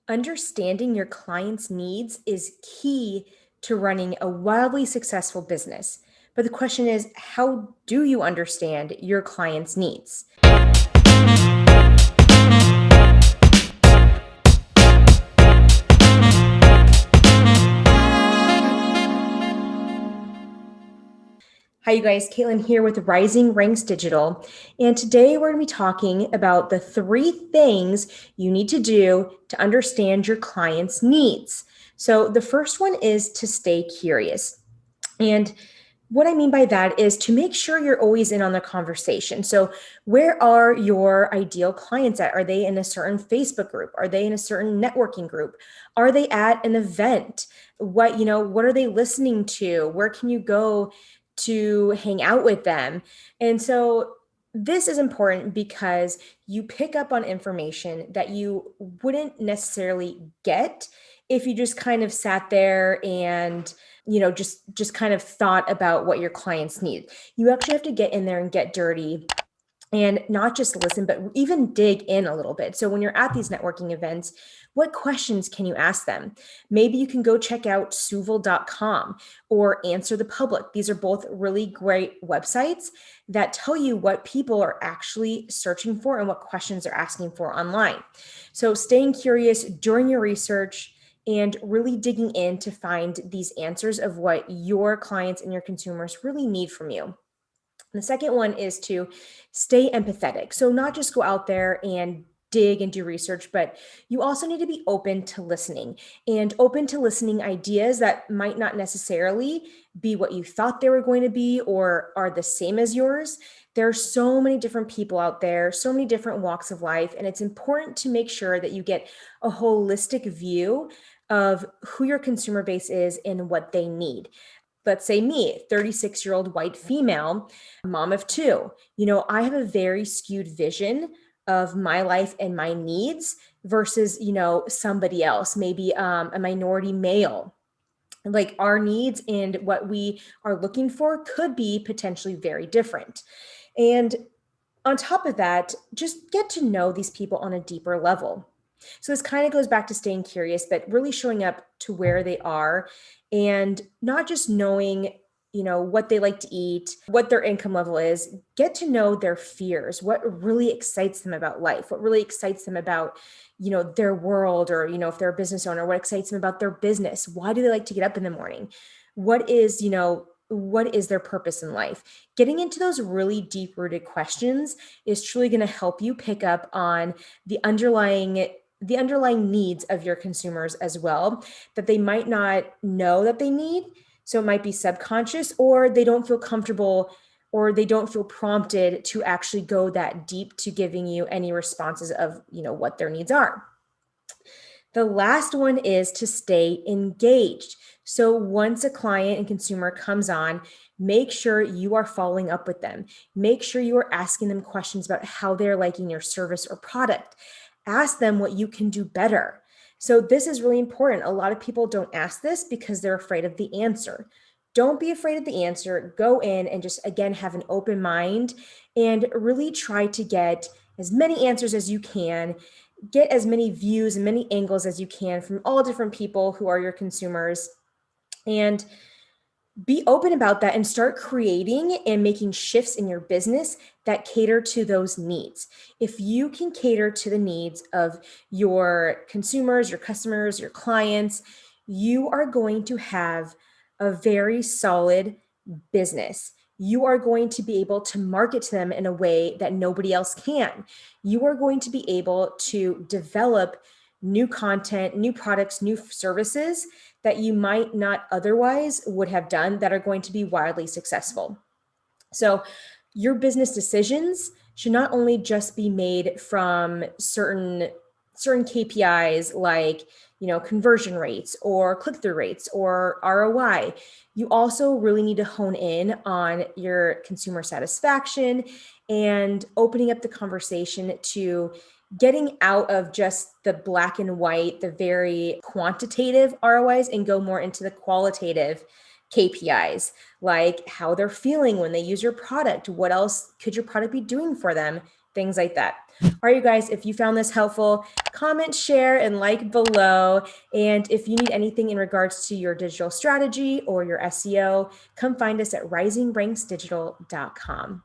Understanding your client's needs is key to running a wildly successful business. But the question is, how do you understand your client's needs? Hi, you guys. Caitlin here with Rising Ranks Digital. And today we're going to be talking about the 3 things you need to do to understand your client's needs. So, the first one is to stay curious. And what I mean by that is to make sure you're always in on the conversation. So, where are your ideal clients at? Are they in a certain Facebook group? Are they in a certain networking group? Are they at an event? What are they listening to? Where can you go to hang out with them? And so this is important because you pick up on information that you wouldn't necessarily get if you just kind of sat there and just kind of thought about what your clients need. You actually have to get in there and get dirty and not just listen, but even dig in a little bit. So when you're at these networking events, what questions can you ask them? Maybe you can go check out suval.com or Answer the Public. These are both really great websites that tell you what people are actually searching for and what questions they're asking for online. So staying curious during your research and really digging in to find these answers of what your clients and your consumers really need from you. The second one is to stay empathetic. So, not just go out there and dig and do research, but you also need to be open to listening and open to listening ideas that might not necessarily be what you thought they were going to be or are the same as yours. There are so many different people out there, so many different walks of life, and it's important to make sure that you get a holistic view of who your consumer base is and what they need. Let's say me, 36-year-old white female, mom of two. I have a very skewed vision of my life and my needs versus, somebody else, maybe a minority male. Like our needs and what we are looking for could be potentially very different. And on top of that, just get to know these people on a deeper level. So this kind of goes back to staying curious, but really showing up to where they are and not just knowing, what they like to eat, what their income level is. Get to know their fears, what really excites them about life, what really excites them about, their world, or, if they're a business owner, what excites them about their business. Why do they like to get up in the morning? What is their purpose in life? Getting into those really deep rooted questions is truly going to help you pick up on the underlying needs of your consumers as well, that they might not know that they need. So it might be subconscious, or they don't feel comfortable, or they don't feel prompted to actually go that deep to giving you any responses of, what their needs are. The last one is to stay engaged. So once a client and consumer comes on, make sure you are following up with them. Make sure you are asking them questions about how they're liking your service or product. Ask them what you can do better. So this is really important. A lot of people don't ask this because they're afraid of the answer. Don't be afraid of the answer. Go in and just, again, have an open mind and really try to get as many answers as you can, get as many views and many angles as you can from all different people who are your consumers, and be open about that and start creating and making shifts in your business that cater to those needs. If you can cater to the needs of your consumers, your customers, your clients, you are going to have a very solid business. You are going to be able to market to them in a way that nobody else can. You are going to be able to develop new content, new products, new services that you might not otherwise would have done that are going to be wildly successful. So your business decisions should not only just be made from certain KPIs like, conversion rates or click-through rates or ROI. You also really need to hone in on your consumer satisfaction and opening up the conversation to getting out of just the black and white, the very quantitative ROIs, and go more into the qualitative KPIs, like how they're feeling when they use your product. What else could your product be doing for them things like that. All right, you guys, if you found this helpful, comment, share, and like below. And if you need anything in regards to your digital strategy or your SEO, come find us at risingranksdigital.com.